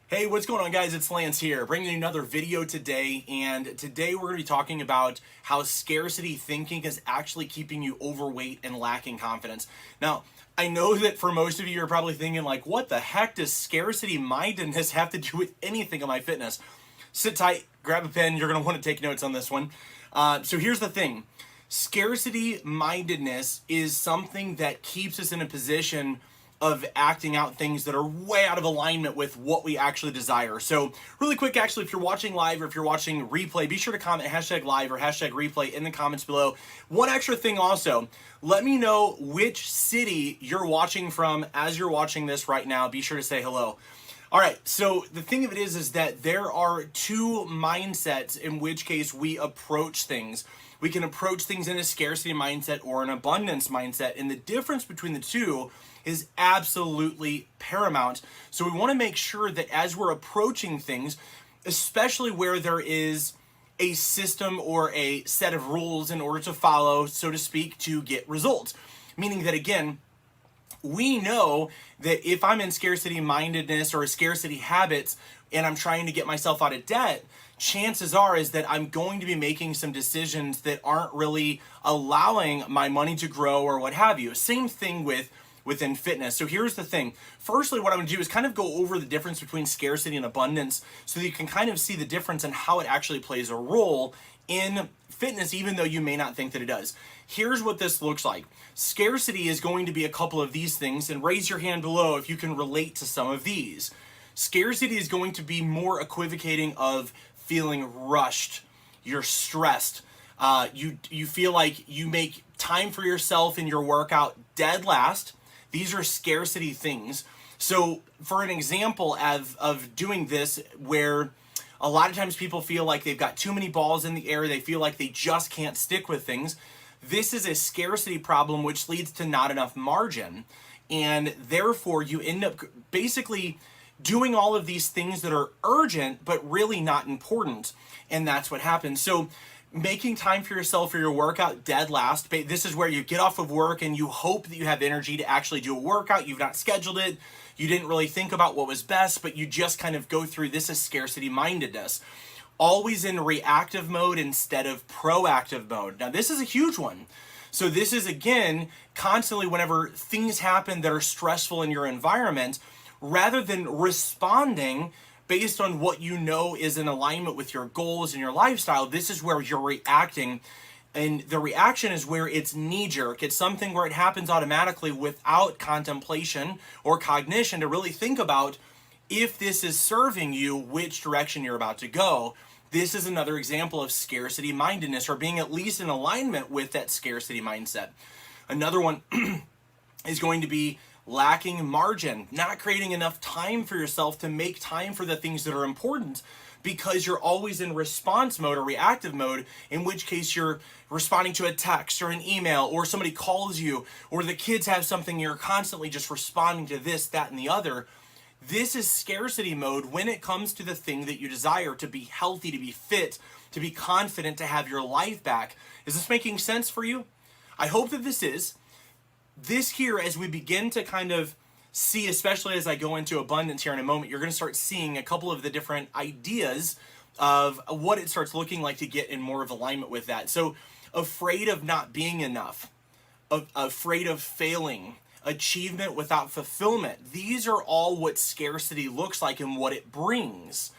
Hey, what's going on, guys? It's Lance here, bringing you another video today. And today we're going to be talking about how scarcity thinking is actually keeping you overweight and lacking confidence. Now, I know that for most of you, you're probably thinking like, what the heck does scarcity mindedness have to do with anything in my fitness? Sit tight, grab a pen. You're going to want to take notes on this one. So here's the thing. Scarcity mindedness is something that keeps us in a position of acting out things that are way out of alignment with what we actually desire. So really quick, actually, if you're watching live or if you're watching replay, be sure to comment hashtag live or hashtag replay in the comments below. One extra thing also, let me know which city you're watching from as you're watching this right now. Be sure to say hello. All right, so the thing of it is that there are two mindsets in which case we approach things. We can approach things in a scarcity mindset or an abundance mindset, and the difference between the two is absolutely paramount. So we want to make sure that as we're approaching things, especially where there is a system or a set of rules in order to follow, so to speak, to get results. Meaning that, again, we know that if I'm in scarcity mindedness or scarcity habits and I'm trying to get myself out of debt, chances are is that I'm going to be making some decisions that aren't really allowing my money to grow or what have you. Same thing within fitness. So here's the thing. Firstly, what I'm going to do is kind of go over the difference between scarcity and abundance so that you can kind of see the difference and how it actually plays a role in fitness, even though you may not think that it does. Here's what this looks like. Scarcity is going to be a couple of these things, and raise your hand below if you can relate to some of these. Scarcity is going to be more equivocating of feeling rushed. You're stressed. You feel like you make time for yourself in your workout dead last. These are scarcity things. So for an example of doing this, where a lot of times people feel like they've got too many balls in the air, they feel like they just can't stick with things. This is a scarcity problem, which leads to not enough margin. And therefore, you end up basically doing all of these things that are urgent, but really not important. And that's what happens. So making time for yourself for your workout dead last. This is where you get off of work and you hope that you have energy to actually do a workout. You've not scheduled it. You didn't really think about what was best, but you just kind of go through. This is scarcity mindedness. Always in reactive mode instead of proactive mode. Now, this is a huge one. So this is, again, constantly whenever things happen that are stressful in your environment, rather than responding based on what you know is in alignment with your goals and your lifestyle, this is where you're reacting. And the reaction is where it's knee-jerk. It's something where it happens automatically without contemplation or cognition to really think about if this is serving you, which direction you're about to go. This is another example of scarcity mindedness, or being at least in alignment with that scarcity mindset. Another one is going to be lacking margin, not creating enough time for yourself to make time for the things that are important, because you're always in response mode or reactive mode, in which case you're responding to a text or an email, or somebody calls you, or the kids have something, you're constantly just responding to this, that, and the other. This is scarcity mode when it comes to the thing that you desire, to be healthy, to be fit, to be confident, to have your life back. Is this making sense for you? I hope that this is. This here, as we begin to kind of see, especially as I go into abundance here in a moment, you're going to start seeing a couple of the different ideas of what it starts looking like to get in more of alignment with that. So, afraid of not being enough, afraid of failing, achievement without fulfillment. These are all what scarcity looks like and what it brings.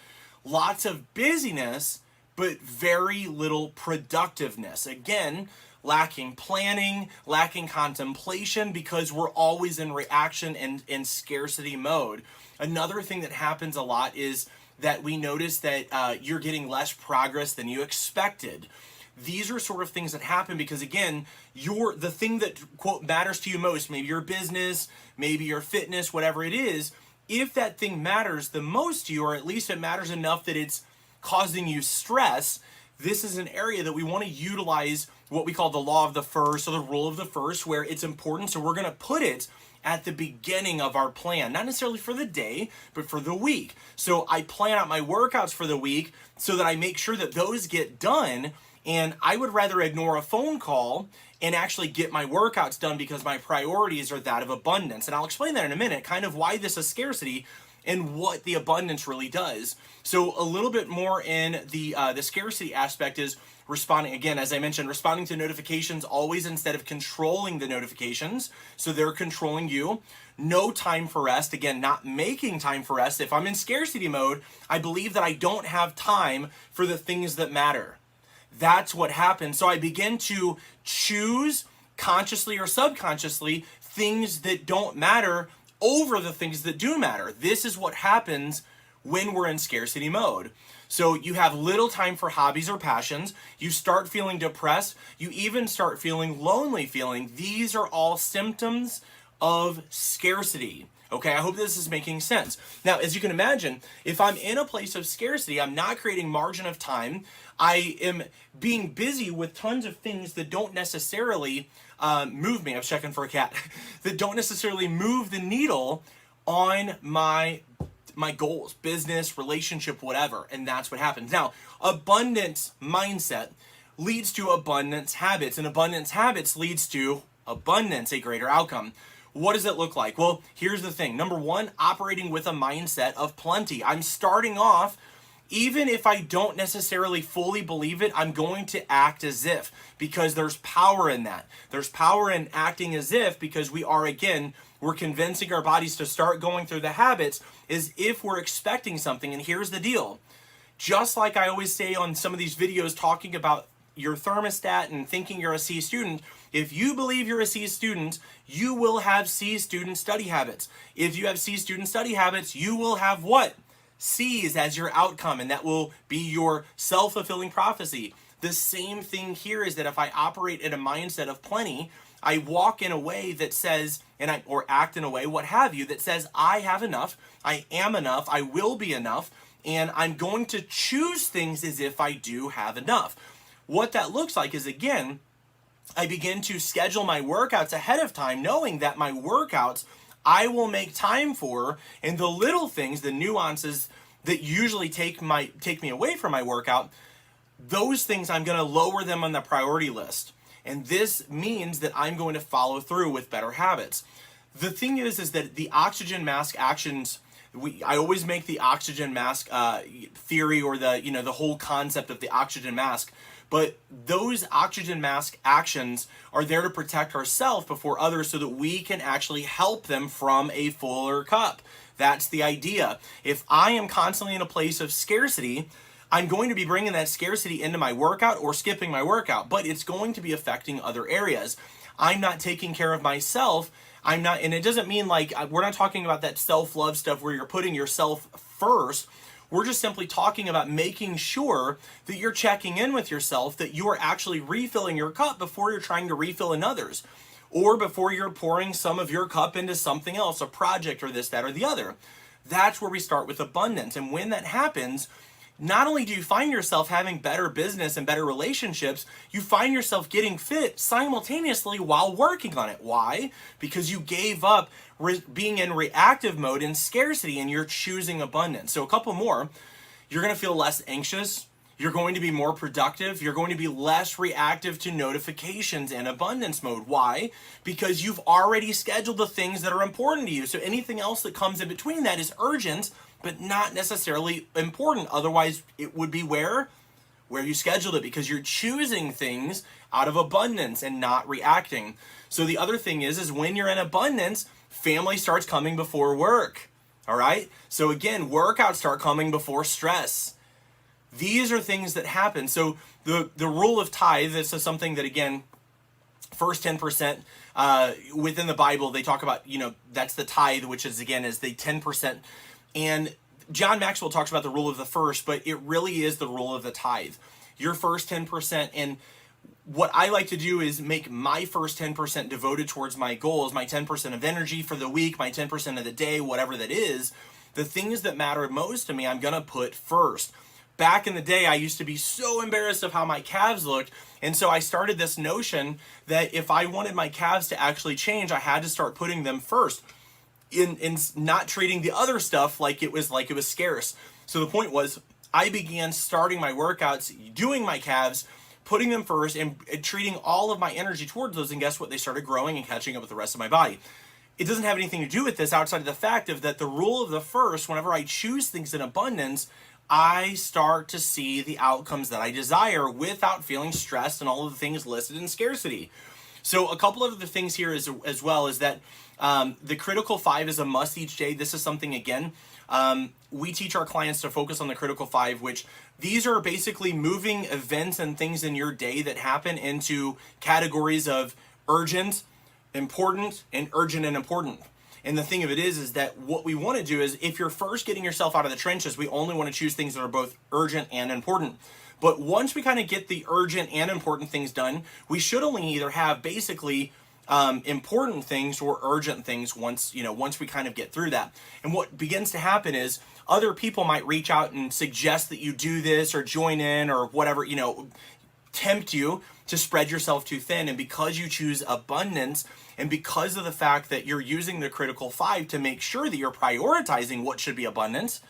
Lots of busyness, but very little productiveness. Again, lacking planning, lacking contemplation, because we're always in reaction and in scarcity mode. Another thing that happens a lot is that we notice that you're getting less progress than you expected. These are sort of things that happen because, again, the thing that, quote, matters to you most, maybe your business, maybe your fitness, whatever it is, if that thing matters the most to you, or at least it matters enough that it's causing you stress, this is an area that we want to utilize what we call the law of the first, or the rule of the first, where it's important. So we're going to put it at the beginning of our plan, not necessarily for the day, but for the week. So I plan out my workouts for the week so that I make sure that those get done. And I would rather ignore a phone call and actually get my workouts done because my priorities are that of abundance. And I'll explain that in a minute, kind of why this is scarcity and what the abundance really does. So a little bit more in the scarcity aspect is responding, again, as I mentioned, responding to notifications always instead of controlling the notifications. So they're controlling you. No time for rest. Again, not making time for rest. If I'm in scarcity mode, I believe that I don't have time for the things that matter. That's what happens. So I begin to choose consciously or subconsciously things that don't matter over the things that do matter. This is what happens when we're in scarcity mode. So you have little time for hobbies or passions. You start feeling depressed. You even start feeling lonely feeling. These are all symptoms of scarcity. Okay, I hope this is making sense. Now, as you can imagine, if I'm in a place of scarcity, I'm not creating margin of time. I am being busy with tons of things that don't necessarily move me. I was checking for a cat. That don't necessarily move the needle on my goals, business, relationship, whatever. And that's what happens. Now, abundance mindset leads to abundance habits, and abundance habits leads to abundance, a greater outcome. What does it look like? Well, here's the thing. Number one, operating with a mindset of plenty. I'm starting off, even if I don't necessarily fully believe it, I'm going to act as if, because there's power in that. There's power in acting as if, because we're convincing our bodies to start going through the habits as if we're expecting something. And here's the deal. Just like I always say on some of these videos talking about your thermostat and thinking you're a C student, if you believe you're a C student, you will have C student study habits. If you have C student study habits, you will have what? C's as your outcome, and that will be your self-fulfilling prophecy. The same thing here is that if I operate in a mindset of plenty, I walk in a way that says, or act in a way, what have you, that says I have enough, I am enough, I will be enough, and I'm going to choose things as if I do have enough. What that looks like is, again, I begin to schedule my workouts ahead of time, knowing that my workouts I will make time for, and the little things, the nuances that usually take me away from my workout, those things I'm going to lower them on the priority list. And this means that I'm going to follow through with better habits. The thing is that the oxygen mask actions, I always make the oxygen mask theory, or the whole concept of the oxygen mask. But those oxygen mask actions are there to protect ourselves before others so that we can actually help them from a fuller cup. That's the idea. If I am constantly in a place of scarcity, I'm going to be bringing that scarcity into my workout or skipping my workout, but it's going to be affecting other areas. I'm not taking care of myself. And it doesn't mean we're not talking about that self-love stuff where you're putting yourself first. We're just simply talking about making sure that you're checking in with yourself, that you are actually refilling your cup before you're trying to refill another's, or before you're pouring some of your cup into something else, a project or this, that, or the other. That's where we start with abundance. And when that happens, not only do you find yourself having better business and better relationships, you find yourself getting fit simultaneously while working on it. Why? Because you gave up being in reactive mode in scarcity and you're choosing abundance. So a couple more. You're going to feel less anxious. You're going to be more productive. You're going to be less reactive to notifications in abundance mode. Why? Because you've already scheduled the things that are important to you. So anything else that comes in between that is urgent, but not necessarily important. Otherwise, it would be where you scheduled it, because you're choosing things out of abundance and not reacting. So the other thing is when you're in abundance, family starts coming before work. All right? So again, workouts start coming before stress. These are things that happen. So the rule of tithe, this is something that, again, first 10%, within the Bible, they talk about, that's the tithe, which is the 10%. And John Maxwell talks about the rule of the first, but it really is the rule of the tithe. Your first 10%. And what I like to do is make my first 10% devoted towards my goals, my 10% of energy for the week, my 10% of the day, whatever that is. The things that matter most to me, I'm going to put first. Back in the day, I used to be so embarrassed of how my calves looked. And so I started this notion that if I wanted my calves to actually change, I had to start putting them first. In not treating the other stuff like it was scarce. So the point was, I began starting my workouts, doing my calves, putting them first, and treating all of my energy towards those. And guess what? They started growing and catching up with the rest of my body. it doesn't have anything to do with this outside of the fact of that the rule of the first, whenever I choose things in abundance, I start to see the outcomes that I desire without feeling stressed and all of the things listed in scarcity. So a couple of the things here as well is that the critical 5 is a must each day. This is something, again, we teach our clients to focus on the critical 5, which these are basically moving events and things in your day that happen into categories of urgent, important, and urgent and important. And the thing of it is that what we want to do is, if you're first getting yourself out of the trenches, we only want to choose things that are both urgent and important. But once we kind of get the urgent and important things done, we should only either have basically important things or urgent things once we kind of get through that. And what begins to happen is other people might reach out and suggest that you do this or join in or whatever, tempt you to spread yourself too thin. And because you choose abundance, and because of the fact that you're using the critical 5 to make sure that you're prioritizing what should be abundance,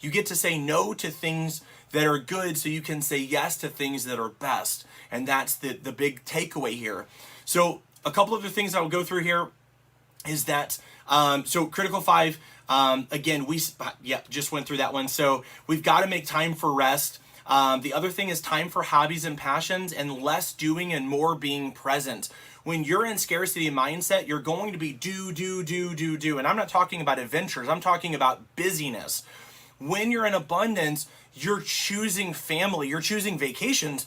you get to say no to things that are good so you can say yes to things that are best. And that's the big takeaway here. So a couple of the things I will go through here is that, so critical 5, again, we just went through that one. So we've got to make time for rest. The other thing is time for hobbies and passions, and less doing and more being present. When you're in scarcity mindset, you're going to be do. And I'm not talking about adventures. I'm talking about busyness. When you're in abundance, you're choosing family, you're choosing vacations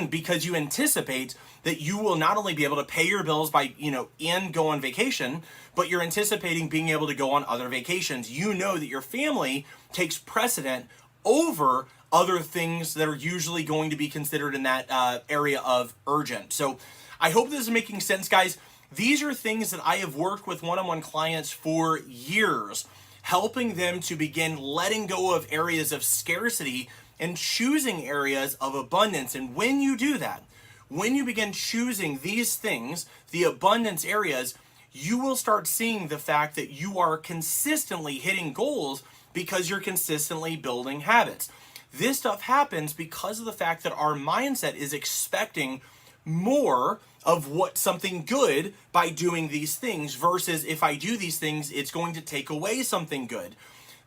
because you anticipate that you will not only be able to pay your bills by, and go on vacation, but you're anticipating being able to go on other vacations. You know that your family takes precedent over other things that are usually going to be considered in that area of urgent. So I hope this is making sense, guys. These are things that I have worked with one-on-one clients for years, helping them to begin letting go of areas of scarcity and choosing areas of abundance. And when you do that, when you begin choosing these things, the abundance areas, you will start seeing the fact that you are consistently hitting goals because you're consistently building habits. This stuff happens because of the fact that our mindset is expecting more of what something good by doing these things versus if I do these things, it's going to take away something good.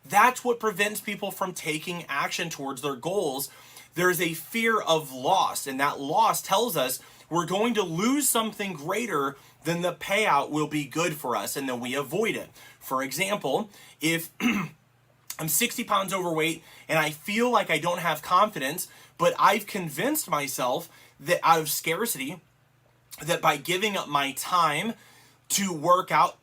That's what prevents people from taking action towards their goals. There's a fear of loss, and that loss tells us we're going to lose something greater than the payout will be good for us, and then we avoid it. For example, if I'm 60 pounds overweight and I feel like I don't have confidence, but I've convinced myself that out of scarcity, that by giving up my time to work out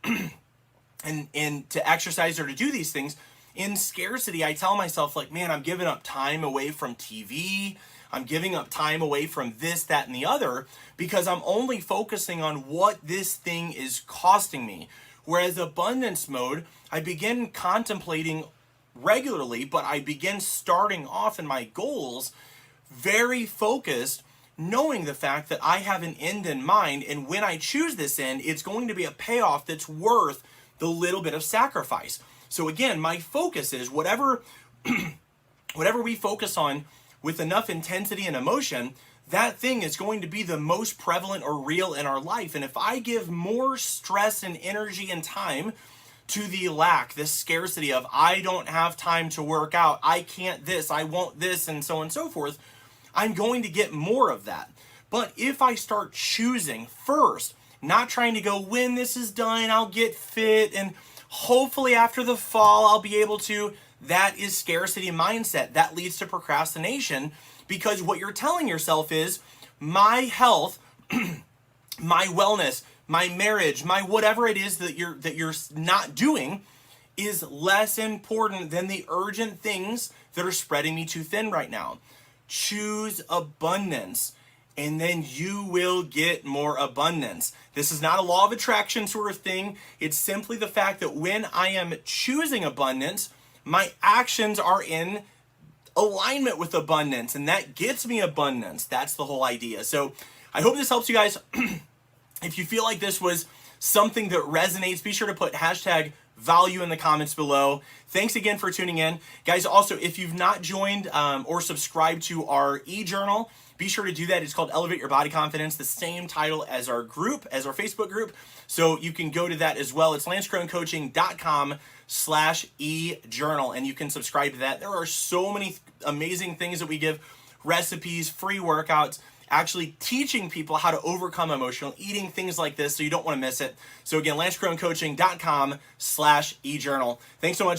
and to exercise or to do these things, in scarcity, I tell myself like, man, I'm giving up time away from TV. I'm giving up time away from this, that, and the other because I'm only focusing on what this thing is costing me. Whereas abundance mode, I begin contemplating regularly, but I begin starting off in my goals very focused, knowing the fact that I have an end in mind, and when I choose this end, it's going to be a payoff that's worth the little bit of sacrifice. So again, my focus is whatever we focus on with enough intensity and emotion, that thing is going to be the most prevalent or real in our life. And if I give more stress and energy and time to the lack, this scarcity of I don't have time to work out, I can't this, I won't this, and so on and so forth, I'm going to get more of that. But if I start choosing first, not trying to go, when this is done, I'll get fit, and hopefully after the fall, I'll be able to, that is scarcity mindset. That leads to procrastination because what you're telling yourself is, my health, my wellness, my marriage, my whatever it is that you're not doing is less important than the urgent things that are spreading me too thin right now. Choose abundance, and then you will get more abundance. This is not a law of attraction sort of thing. It's simply the fact that when I am choosing abundance, my actions are in alignment with abundance, and that gets me abundance. That's the whole idea. So I hope this helps you guys. If you feel like this was something that resonates, be sure to put hashtag value in the comments below. Thanks again for tuning in. Guys, also, if you've not joined or subscribed to our e-journal, be sure to do that. It's called Elevate Your Body Confidence, the same title as our group, as our Facebook group. So you can go to that as well. It's lancecronecoaching.com/e-journal, and you can subscribe to that. There are so many amazing things that we give, recipes, free workouts, actually teaching people how to overcome emotional eating, things like this, so you don't want to miss it. So again, lancecronecoaching.com/e-journal. Thanks so much.